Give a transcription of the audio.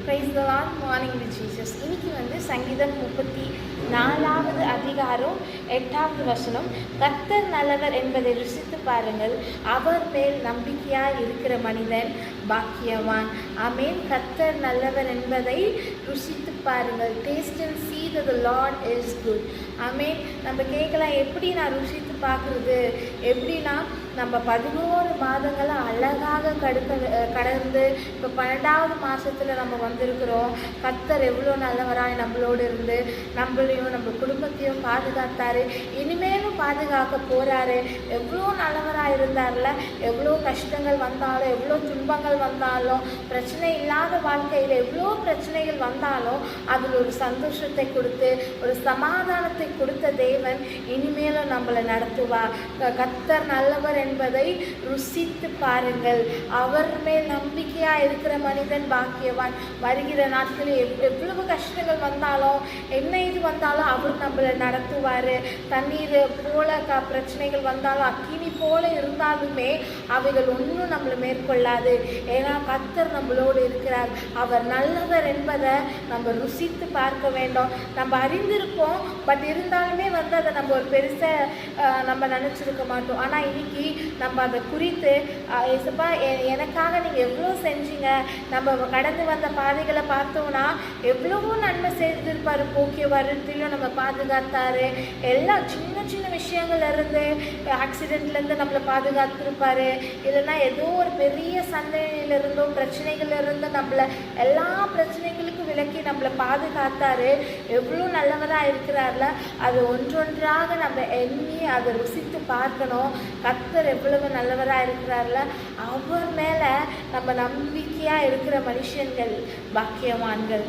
Praise the Lord. Morning with Jesus. இன்னைக்கு சங்கீதம் 34வது அதிகாரம் 8வது வசனம். கர்த்தர் நல்லவர் என்பதை ருசித்து பாருங்கள், அவர் மேல் நம்பிக்கையாய் இருக்கிற மனிதன் பாக்கியவான். ஆமென். கர்த்தர் நல்லவர் என்பதை ருசித்து பாருங்கள். Taste and see that the Lord is good. ஆமென். நம்ம கேட்கலாம், எப்படி நான் ருசித்து பார்க்குறது? எப்படின்னா, நம்ம 11 மாதங்களை அழகாக கடந்து இப்போ 12வது மாதத்தில் நம்ம வந்திருக்கிறோம். கர்த்தர் எவ்வளோ நல்லவராய் நம்மளோடு இருந்து நம்மளையும் நம்ம குடும்பத்தையும் பாதுகாத்தாரு, இனிமேலும் பாதுகாக்க போகிறாரு. எவ்வளோ நல்லவராக இருந்தார்ல. எவ்வளோ கஷ்டங்கள் வந்தாலும், எவ்வளோ துன்பங்கள் வந்தாலும், பிரச்சனை இல்லாத வாழ்க்கையில் எவ்வளோ பிரச்சனைகள் வந்தாலும் அதில் ஒரு சந்தோஷத்தை கொடுத்து ஒரு சமாதானத்தை கொடுத்த தேவன் இனிமேலும் நம்மளை நடத்துவார். கர்த்தர் நல்லவர் என்பதை ருசித்து பாருங்கள். அவர் மேல் நம்பிக்கையாக இருக்கிற மனிதன் பாக்கியவான். வருகிற நாட்களில் எவ்வளவு கஷ்டங்கள் வந்தாலும், என்ன இது வந்தாலும் அவர் நம்மளை நடத்துவார். தண்ணீர் போல பிரச்சனைகள் வந்தாலும், அக்கினி போல இருந்தாலுமே அவைகள் ஒன்றும் நம்மளை மேற்கொள்ளாது. ஏன்னா கர்த்தர் நம்மளோடு இருக்கிறார். அவர் நல்லவர் என்பதை நம்ம ருசித்து பார்க்க வேண்டும். நம்ம அறிந்திருப்போம், பட் இருந்தாலுமே அதை நம்ம ஒரு பெருசாக நம்ம நினச்சிருக்க மாட்டோம். ஆனால் இன்னைக்கு நம்ம அதை குறித்து, ஏசப்பா எனக்காக நீங்கள் எவ்வளோ செஞ்சீங்க, நம்ம கடந்து வந்த பாதைகளை பார்த்தோம்னா எவ்வளவோ நன்மை செய்திருப்பார். போக்கிய வருத்திலும் நம்ம பாதுகாத்தாரு. எல்லாம் சின்ன சின்ன விஷயங்கள்லேருந்து, ஆக்சிடெண்ட்லேருந்து நம்மளை பாதுகாத்திருப்பார். இல்லைன்னா ஏதோ ஒரு பெரிய சண்டையிலிருந்தோ பிரச்சனைகள்லேருந்து நம்மளை எல்லா பிரச்சனைகளுக்கும் விலக்கி நம்மளை பாதுகாத்தாரு. எவ்வளோ நல்லவராக இருக்கிறார்ல. அது ஒன்றொன்றாக நம்ம எண்ணி அதை ருசித்து பார்க்கணும். கர்த்தர் எவ்வளவு நல்லவராக இருக்கிறார்ல. அவர் மேலே நம்ம நம்பிக்கையாக இருக்கிற மனுஷன்கள் பாக்கியவான்கள்.